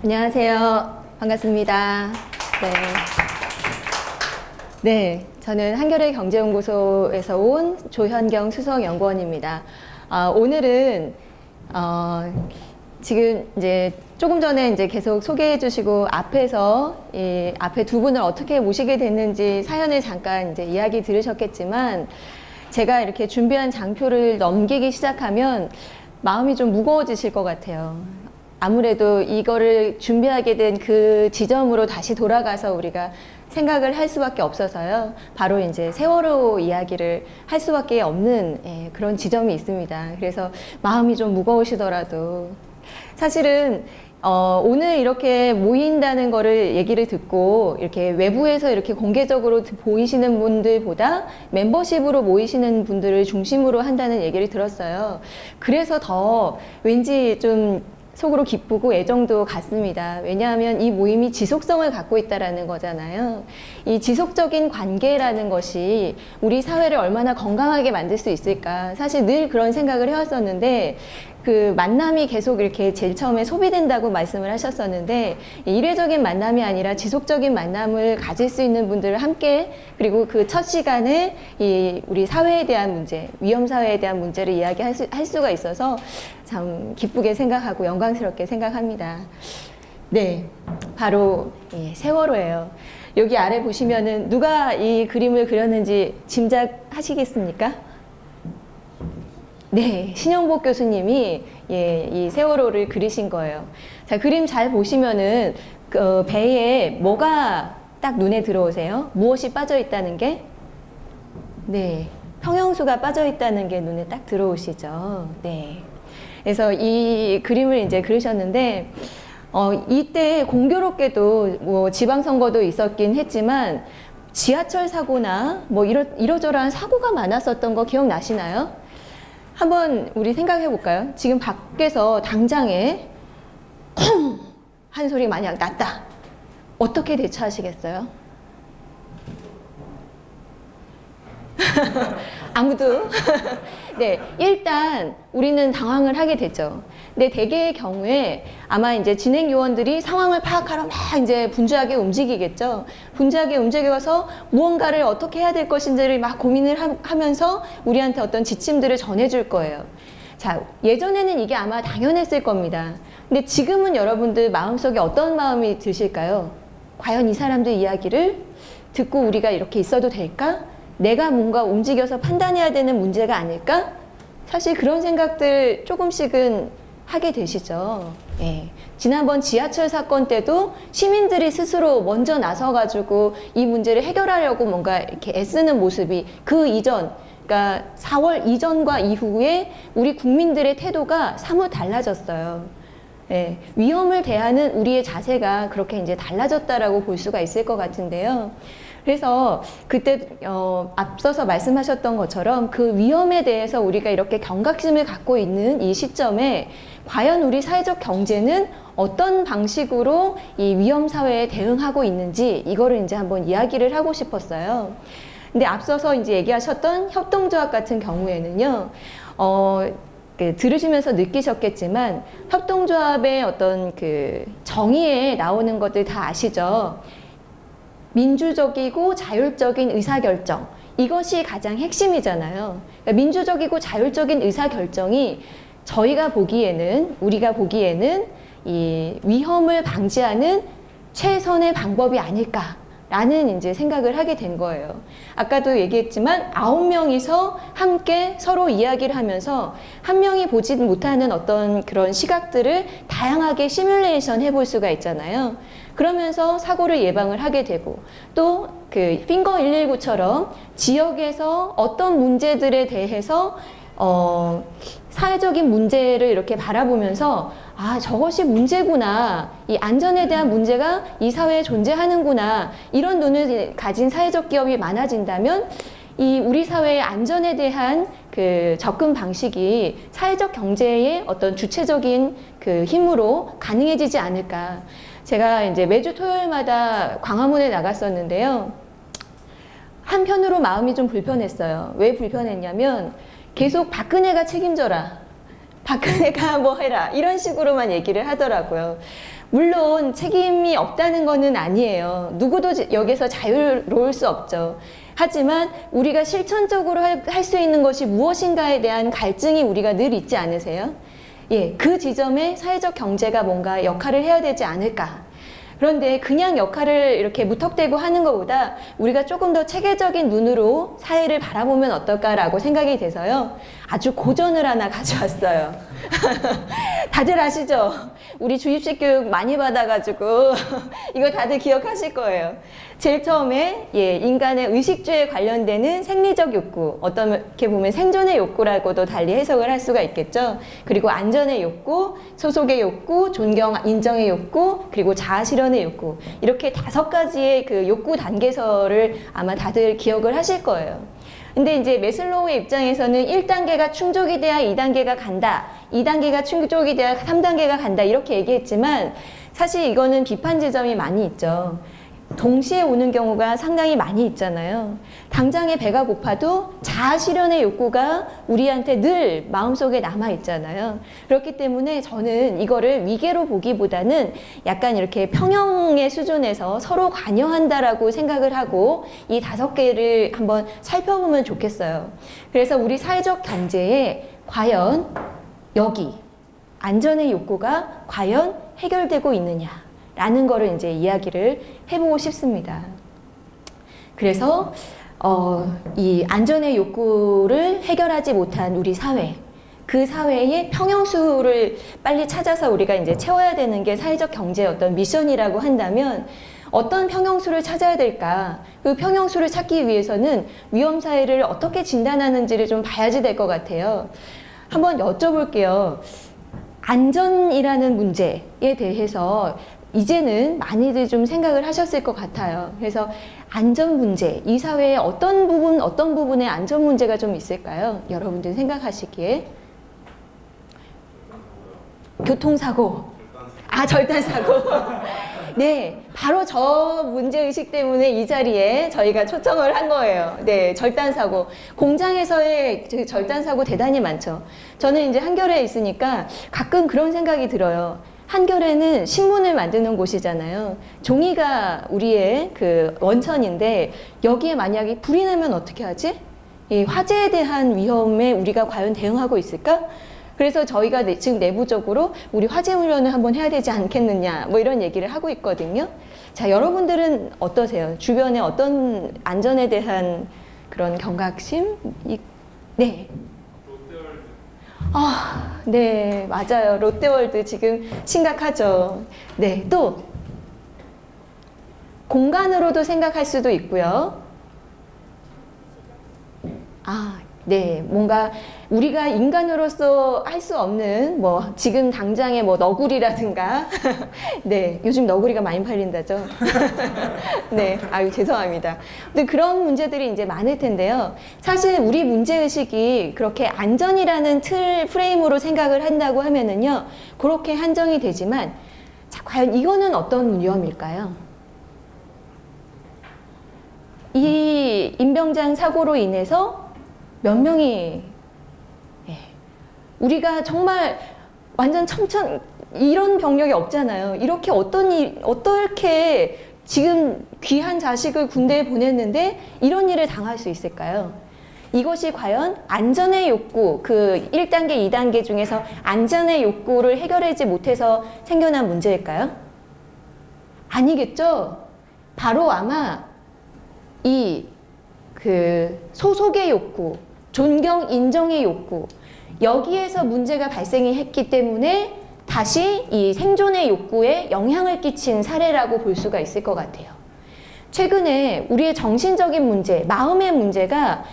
안녕하세요. 반갑습니다. 네, 저는 한겨레 경제연구소에서 온 조현경 수석연구원입니다. 오늘은 지금 이제 조금 전에 이제 계속 소개해 주시고 앞에서 앞에 두 분을 어떻게 모시게 됐는지 사연을 잠깐 이제 이야기 들으셨겠지만, 제가 이렇게 준비한 장표를 넘기기 시작하면 마음이 좀 무거워지실 것 같아요. 아무래도 이거를 준비하게 된 그 지점으로 다시 돌아가서 우리가 생각을 할 수밖에 없어서요. 바로 이제 세월호 이야기를 할 수밖에 없는 그런 지점이 있습니다. 그래서 마음이 좀 무거우시더라도 사실은 오늘 이렇게 모인다는 거를 얘기를 듣고 이렇게 외부에서 이렇게 공개적으로 보이시는 분들보다 멤버십으로 모이시는 분들을 중심으로 한다는 얘기를 들었어요. 그래서 더 왠지 좀 속으로 기쁘고 애정도 같습니다. 왜냐하면 이 모임이 지속성을 갖고 있다는 거잖아요. 이 지속적인 관계라는 것이 우리 사회를 얼마나 건강하게 만들 수 있을까. 사실 늘 그런 생각을 해왔었는데, 그 만남이 계속 이렇게 제일 처음에 소비된다고 말씀을 하셨었는데, 일회적인 만남이 아니라 지속적인 만남을 가질 수 있는 분들을 함께, 그리고 그 첫 시간에 우리 사회에 대한 문제, 위험사회에 대한 문제를 이야기할 수가 있어서 참 기쁘게 생각하고 영광스럽게 생각합니다. 네, 바로 세월호예요. 여기 아래 보시면은 누가 이 그림을 그렸는지 짐작하시겠습니까? 네, 신영복 교수님이 이 세월호를 그리신 거예요. 자, 그림 잘 보시면은 그 배에 뭐가 딱 눈에 들어오세요? 무엇이 빠져 있다는 게? 네, 평형수가 빠져 있다는 게 눈에 딱 들어오시죠. 네. 그래서 이 그림을 이제 그리셨는데, 이때 공교롭게도 뭐 지방선거도 있었긴 했지만 지하철 사고나 뭐 이러저러한 사고가 많았었던 거 기억나시나요? 한번 우리 생각해 볼까요? 지금 밖에서 당장에 콩! 한 소리 만약 났다. 어떻게 대처하시겠어요? 아무도? 네, 일단 우리는 당황을 하게 되죠. 근데 대개의 경우에 아마 이제 진행 요원들이 상황을 파악하러 막 이제 분주하게 움직이겠죠. 분주하게 움직여서 무언가를 어떻게 해야 될 것인지를 막 고민을 하면서 우리한테 어떤 지침들을 전해줄 거예요. 자, 예전에는 이게 아마 당연했을 겁니다. 근데 지금은 여러분들 마음속에 어떤 마음이 드실까요? 과연 이 사람들 이야기를 듣고 우리가 이렇게 있어도 될까? 내가 뭔가 움직여서 판단해야 되는 문제가 아닐까? 사실 그런 생각들 조금씩은 하게 되시죠. 예. 지난번 지하철 사건 때도 시민들이 스스로 먼저 나서가지고 이 문제를 해결하려고 뭔가 이렇게 애쓰는 모습이 그 이전, 그러니까 4월 이전과 이후에 우리 국민들의 태도가 사뭇 달라졌어요. 예. 위험을 대하는 우리의 자세가 그렇게 이제 달라졌다라고 볼 수가 있을 것 같은데요. 그래서 그때 앞서서 말씀하셨던 것처럼 그 위험에 대해서 우리가 이렇게 경각심을 갖고 있는 이 시점에 과연 우리 사회적 경제는 어떤 방식으로 이 위험 사회에 대응하고 있는지 이거를 이제 한번 이야기를 하고 싶었어요. 근데 앞서서 이제 얘기하셨던 협동조합 같은 경우에는요, 들으시면서 느끼셨겠지만 협동조합의 어떤 그 정의에 나오는 것들 다 아시죠? 민주적이고 자율적인 의사결정, 이것이 가장 핵심이잖아요. 그러니까 민주적이고 자율적인 의사결정이 저희가 보기에는, 우리가 보기에는 이 위험을 방지하는 최선의 방법이 아닐까라는 이제 생각을 하게 된 거예요. 아까도 얘기했지만 9명이서 함께 서로 이야기를 하면서 한 명이 보지 못하는 어떤 그런 시각들을 다양하게 시뮬레이션 해볼 수가 있잖아요. 그러면서 사고를 예방을 하게 되고, 또 그 핑거 119처럼 지역에서 어떤 문제들에 대해서 사회적인 문제를 이렇게 바라보면서 아, 저것이 문제구나, 이 안전에 대한 문제가 이 사회에 존재하는구나, 이런 눈을 가진 사회적 기업이 많아진다면 이 우리 사회의 안전에 대한 그 접근 방식이 사회적 경제의 어떤 주체적인 그 힘으로 가능해지지 않을까. 제가 이제 매주 토요일마다 광화문에 나갔었는데요. 한편으로 마음이 좀 불편했어요. 왜 불편했냐면 계속 박근혜가 책임져라, 박근혜가 뭐 해라, 이런 식으로만 얘기를 하더라고요. 물론 책임이 없다는 것은 아니에요. 누구도 여기서 자유로울 수 없죠. 하지만 우리가 실천적으로 할 수 있는 것이 무엇인가에 대한 갈증이 우리가 늘 있지 않으세요? 예, 그 지점에 사회적 경제가 뭔가 역할을 해야 되지 않을까. 그런데 그냥 역할을 이렇게 무턱대고 하는 것보다 우리가 조금 더 체계적인 눈으로 사회를 바라보면 어떨까라고 생각이 돼서요. 아주 고전을 하나 가져왔어요. 다들 아시죠? 우리 주입식 교육 많이 받아가지고 이거 다들 기억하실 거예요. 제일 처음에 인간의 의식주에 관련되는 생리적 욕구, 어떻게 보면 생존의 욕구라고도 달리 해석을 할 수가 있겠죠. 그리고 안전의 욕구, 소속의 욕구, 존경, 인정의 욕구, 그리고 자아실현의 욕구, 이렇게 5가지의 그 욕구 단계서를 아마 다들 기억을 하실 거예요. 근데 이제 매슬로우의 입장에서는 1단계가 충족이 돼야 2단계가 간다, 2단계가 충족이 돼야 3단계가 간다, 이렇게 얘기했지만 사실 이거는 비판 지점이 많이 있죠. 동시에 오는 경우가 상당히 많이 있잖아요. 당장에 배가 고파도 자아실현의 욕구가 우리한테 늘 마음속에 남아있잖아요. 그렇기 때문에 저는 이거를 위계로 보기보다는 약간 이렇게 평형의 수준에서 서로 관여한다라고 생각을 하고 이 5개를 한번 살펴보면 좋겠어요. 그래서 우리 사회적 경제에 과연 여기 안전의 욕구가 과연 해결되고 있느냐 라는 거를 이제 이야기를 해보고 싶습니다. 그래서 이 안전의 욕구를 해결하지 못한 우리 사회, 그 사회의 평형수를 빨리 찾아서 우리가 이제 채워야 되는 게 사회적 경제의 어떤 미션이라고 한다면 어떤 평형수를 찾아야 될까? 그 평형수를 찾기 위해서는 위험사회를 어떻게 진단하는지를 좀 봐야지 될 것 같아요. 한번 여쭤볼게요. 안전이라는 문제에 대해서 이제는 많이들 좀 생각을 하셨을 것 같아요. 그래서 안전 문제, 이 사회에 어떤 부분에 안전 문제가 좀 있을까요? 여러분들 생각하시기에. 교통사고. 아, 절단사고. 네, 바로 저 문제의식 때문에 이 자리에 저희가 초청을 한 거예요. 네, 절단사고. 공장에서의 절단사고 대단히 많죠. 저는 이제 한겨레에 있으니까 가끔 그런 생각이 들어요. 한겨레는 신문을 만드는 곳이잖아요. 종이가 우리의 그 원천인데 여기에 만약에 불이 나면 어떻게 하지? 이 화재에 대한 위험에 우리가 과연 대응하고 있을까? 그래서 저희가 지금 내부적으로 우리 화재 훈련을 한번 해야 되지 않겠느냐 뭐 이런 얘기를 하고 있거든요. 자, 여러분들은 어떠세요? 주변에 어떤 안전에 대한 그런 경각심? 네. 아, 네, 맞아요. 롯데월드 지금 심각하죠. 네, 또 공간으로도 생각할 수도 있고요. 아, 네, 뭔가 우리가 인간으로서 할 수 없는 뭐 지금 당장의 뭐 너구리라든가 네, 요즘 너구리가 많이 팔린다죠. 네, 아유 죄송합니다. 근데 그런 문제들이 이제 많을 텐데요. 사실 우리 문제의식이 그렇게 안전이라는 틀 프레임으로 생각을 한다고 하면은요, 그렇게 한정이 되지만 자, 과연 이거는 어떤 위험일까요? 이 임병장 사고로 인해서 몇 명이 우리가 정말 완전 이런 병력이 없잖아요. 이렇게 어떻게 지금 귀한 자식을 군대에 보냈는데 이런 일을 당할 수 있을까요? 이것이 과연 안전의 욕구, 그 1단계, 2단계 중에서 안전의 욕구를 해결하지 못해서 생겨난 문제일까요? 아니겠죠? 바로 아마 소속의 욕구, 존경, 인정의 욕구, 여기에서 문제가 발생이 했기 때문에 다시 이 생존의 욕구에 영향을 끼친 사례라고 볼 수가 있을 것 같아요. 최근에 우리의 정신적인 문제, 마음의 문제가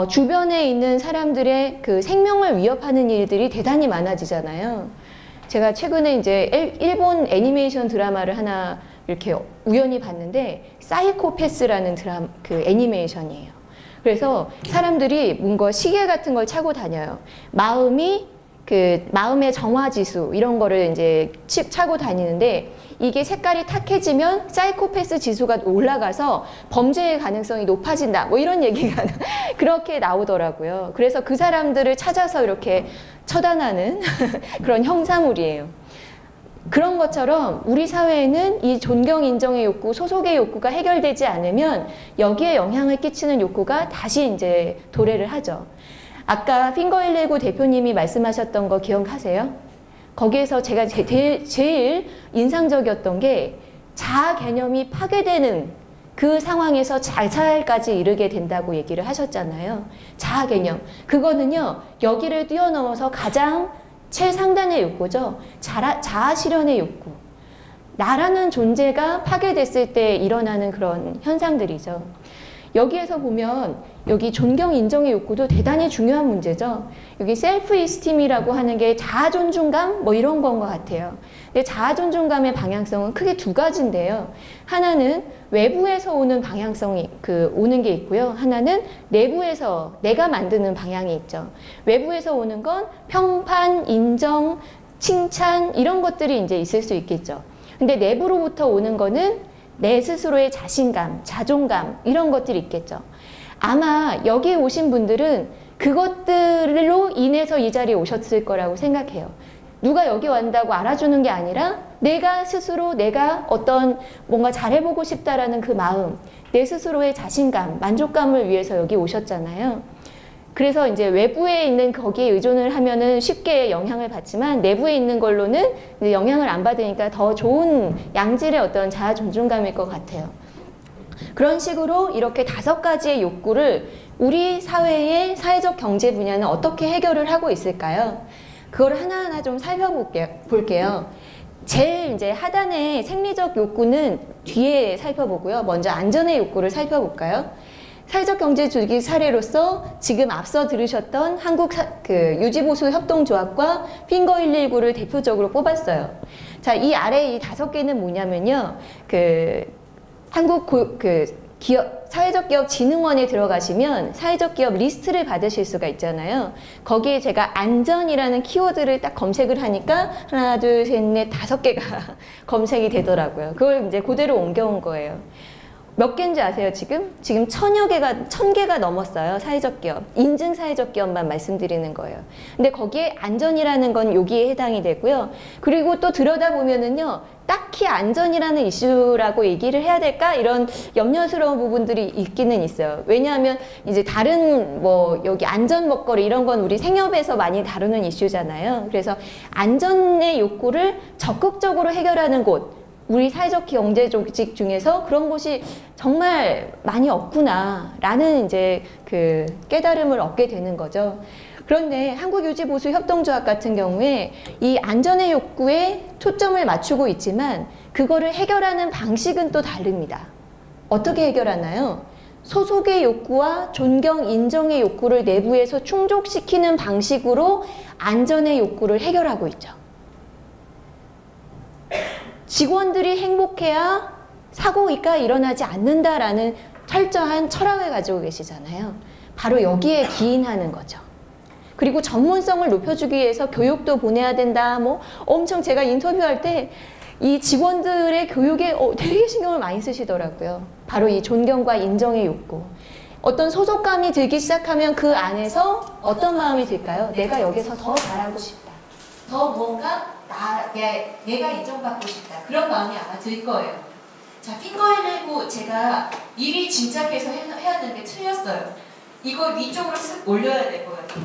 주변에 있는 사람들의 그 생명을 위협하는 일들이 대단히 많아지잖아요. 제가 최근에 이제 일본 애니메이션 드라마를 하나 이렇게 우연히 봤는데 사이코패스라는 그 애니메이션이에요. 그래서 사람들이 뭔가 시계 같은 걸 차고 다녀요. 마음의 정화지수 이런 거를 이제 차고 다니는데 이게 색깔이 탁해지면 사이코패스 지수가 올라가서 범죄의 가능성이 높아진다. 뭐 이런 얘기가 그렇게 나오더라고요. 그래서 그 사람들을 찾아서 이렇게 처단하는 그런 형사물이에요. 그런 것처럼 우리 사회에는 이 존경 인정의 욕구, 소속의 욕구가 해결되지 않으면 여기에 영향을 끼치는 욕구가 다시 이제 도래를 하죠. 아까 핑거119 대표님이 말씀하셨던 거 기억하세요? 거기에서 제가 제일 인상적이었던 게 자아 개념이 파괴되는 그 상황에서 자살까지 이르게 된다고 얘기를 하셨잖아요. 자아 개념. 그거는요, 여기를 뛰어넘어서 가장 최상단의 욕구죠. 자아 실현의 욕구. 나라는 존재가 파괴됐을 때 일어나는 그런 현상들이죠. 여기에서 보면 여기 존경 인정의 욕구도 대단히 중요한 문제죠. 여기 셀프 이스팀이라고 하는 게 자아 존중감 뭐 이런 건 것 같아요. 근데 자아 존중감의 방향성은 크게 두 가지인데요. 하나는 외부에서 오는 방향성이 오는 게 있고요. 하나는 내부에서 내가 만드는 방향이 있죠. 외부에서 오는 건 평판, 인정, 칭찬 이런 것들이 이제 있을 수 있겠죠. 근데 내부로부터 오는 거는 내 스스로의 자신감, 자존감 이런 것들이 있겠죠. 아마 여기 오신 분들은 그것들로 인해서 이 자리에 오셨을 거라고 생각해요. 누가 여기 왔다고 알아주는 게 아니라 내가 스스로 내가 어떤 뭔가 잘해보고 싶다라는 그 마음, 내 스스로의 자신감, 만족감을 위해서 여기 오셨잖아요. 그래서 이제 외부에 있는 거기에 의존을 하면은 쉽게 영향을 받지만 내부에 있는 걸로는 이제 영향을 안 받으니까 더 좋은 양질의 어떤 자아 존중감일 것 같아요. 그런 식으로 이렇게 5가지의 욕구를 우리 사회의 사회적 경제 분야는 어떻게 해결을 하고 있을까요? 그걸 하나하나 좀 살펴볼게요. 제일 이제 하단의 생리적 욕구는 뒤에 살펴보고요. 먼저 안전의 욕구를 살펴볼까요? 사회적 경제 조직 사례로서 지금 앞서 들으셨던 한국 유지보수 협동조합과 핑거119를 대표적으로 뽑았어요. 자, 이 아래 이 5개는 뭐냐면요. 사회적 기업 진흥원에 들어가시면 사회적 기업 리스트를 받으실 수가 있잖아요. 거기에 제가 안전이라는 키워드를 딱 검색을 하니까 하나, 둘, 셋, 넷, 5개가 검색이 되더라고요. 그걸 이제 그대로 옮겨온 거예요. 몇 개인지 아세요, 지금? 지금 1000개가 넘었어요, 사회적 기업. 인증 사회적 기업만 말씀드리는 거예요. 근데 거기에 안전이라는 건 여기에 해당이 되고요. 그리고 또 들여다보면은요, 딱히 안전이라는 이슈라고 얘기를 해야 될까? 이런 염려스러운 부분들이 있기는 있어요. 왜냐하면 이제 다른 여기 안전 먹거리 이런 건 우리 생협에서 많이 다루는 이슈잖아요. 그래서 안전의 욕구를 적극적으로 해결하는 곳, 우리 사회적 경제 조직 중에서 그런 곳이 정말 많이 없구나라는 이제 깨달음을 얻게 되는 거죠. 그런데 한국유지보수협동조합 같은 경우에 이 안전의 욕구에 초점을 맞추고 있지만 그거를 해결하는 방식은 또 다릅니다. 어떻게 해결하나요? 소속의 욕구와 존경, 인정의 욕구를 내부에서 충족시키는 방식으로 안전의 욕구를 해결하고 있죠. 직원들이 행복해야 사고가 일어나지 않는다라는 철저한 철학을 가지고 계시잖아요. 바로 여기에 기인하는 거죠. 그리고 전문성을 높여주기 위해서 교육도 보내야 된다. 엄청 제가 인터뷰할 때 이 직원들의 교육에 되게 신경을 많이 쓰시더라고요. 바로 이 존경과 인정의 욕구. 어떤 소속감이 들기 시작하면 그 안에서 어떤 마음이 들까요? 내가 여기서 더 잘하고 싶다. 더 뭔가 내가 인정받고 싶다. 그런 마음이 아마 들 거예요. 자, 핑거119 제가 미리 짐작해서 해왔는데 틀렸어요. 이거 위쪽으로 쓱 올려야 될 것 같아요.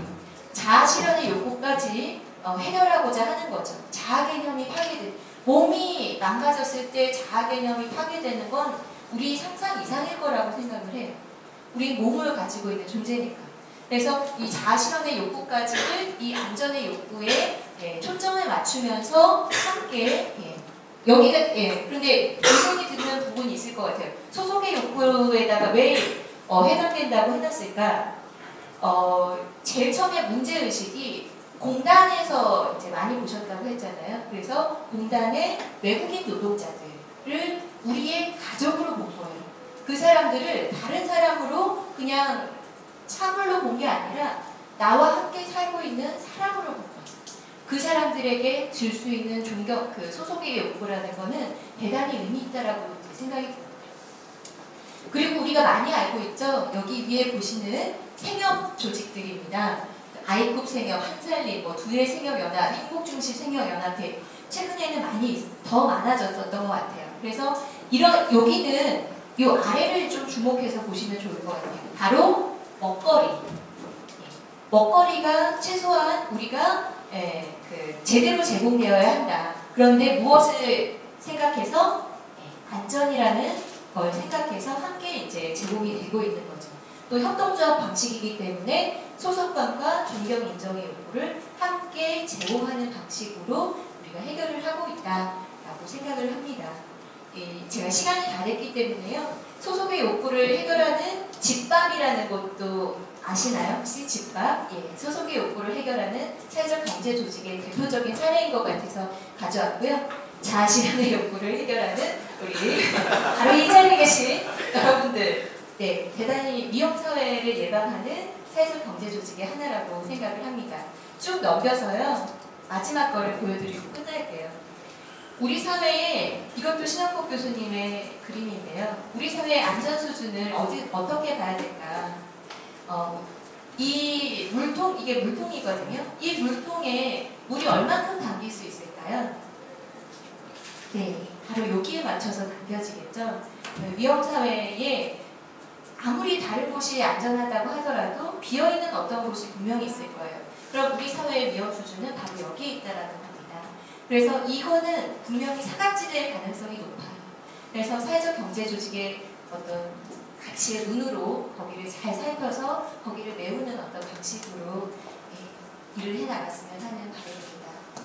자아 실현의 욕구까지 해결하고자 하는 거죠. 자아 개념이 파괴된, 몸이 망가졌을 때 자아 개념이 파괴되는 건 우리 상상 이상일 거라고 생각을 해요. 우리 몸을 가지고 있는 존재니까. 그래서 이 자아 실현의 욕구까지를 이 안전의 욕구에 초점을 맞추면서 함께 여기가 그런데 의견이 드는 부분이 있을 것 같아요. 소속의 욕구에다가 왜 해당된다고 해놨을까? 제일 처음에 문제의식이 공단에서 이제 많이 보셨다고 했잖아요. 그래서 공단의 외국인 노동자들을 우리의 가족으로 본 거예요. 그 사람들을 다른 사람으로 그냥 사물로 본 게 아니라 나와 함께 살고 있는 사람으로 본 거예요. 그 사람들에게 줄 수 있는 존경, 소속의 욕구라는 거는 대단히 의미 있다라고 생각이 듭니다. 그리고 우리가 많이 알고 있죠. 여기 위에 보시는 생협 조직들입니다. 아이쿱 생협, 한살림, 두해 생협연합, 행복중심 생협연합회. 최근에는 많이 더 많아졌었던 것 같아요. 그래서 여기는 이 아래를 좀 주목해서 보시면 좋을 것 같아요. 바로 먹거리. 먹거리가 최소한 우리가 제대로 제공되어야 한다. 그런데 무엇을 생각해서 안전이라는 걸 생각해서 함께 이제 제공이 되고 있는 거죠. 또 협동조합 방식이기 때문에 소속감과 존경 인정의 요구를 함께 제공하는 방식으로 우리가 해결을 하고 있다라고 생각을 합니다. 제가 시간이 다 됐기 때문에요. 소속의 욕구를 해결하는 집밥이라는 것도 아시나요? 혹시 집밥? 예, 소속의 욕구를 해결하는 사회적 경제 조직의 대표적인 사례인 것 같아서 가져왔고요. 자아실현의 욕구를 해결하는 우리 바로 이 자리에 계신 여러분들, 네, 대단히 위험사회를 예방하는 사회적 경제 조직의 하나라고 생각을 합니다. 쭉 넘겨서요. 마지막 거를 보여드리고 끝날게요. 우리 사회에, 이것도 신학복 교수님의 그림인데요. 우리 사회의 안전 수준을 어떻게 봐야 될까? 이 물통, 이게 물통이거든요. 이 물통에 물이 얼마큼 담길 수 있을까요? 네, 바로 여기에 맞춰서 담겨지겠죠. 위험사회에 아무리 다른 곳이 안전하다고 하더라도 비어있는 어떤 곳이 분명히 있을 거예요. 그럼 우리 사회의 위험 수준은 바로 여기에 있다라는 겁니다. 그래서 이거는 분명히 사각지대일 가능성이 높아요. 그래서 사회적 경제 조직의 어떤 가치의 눈으로 거기를 잘 살펴서 거기를 메우는 어떤 방식으로 일을 해나갔으면 하는 바람입니다.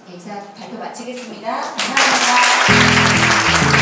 인사 발표 마치겠습니다. 감사합니다.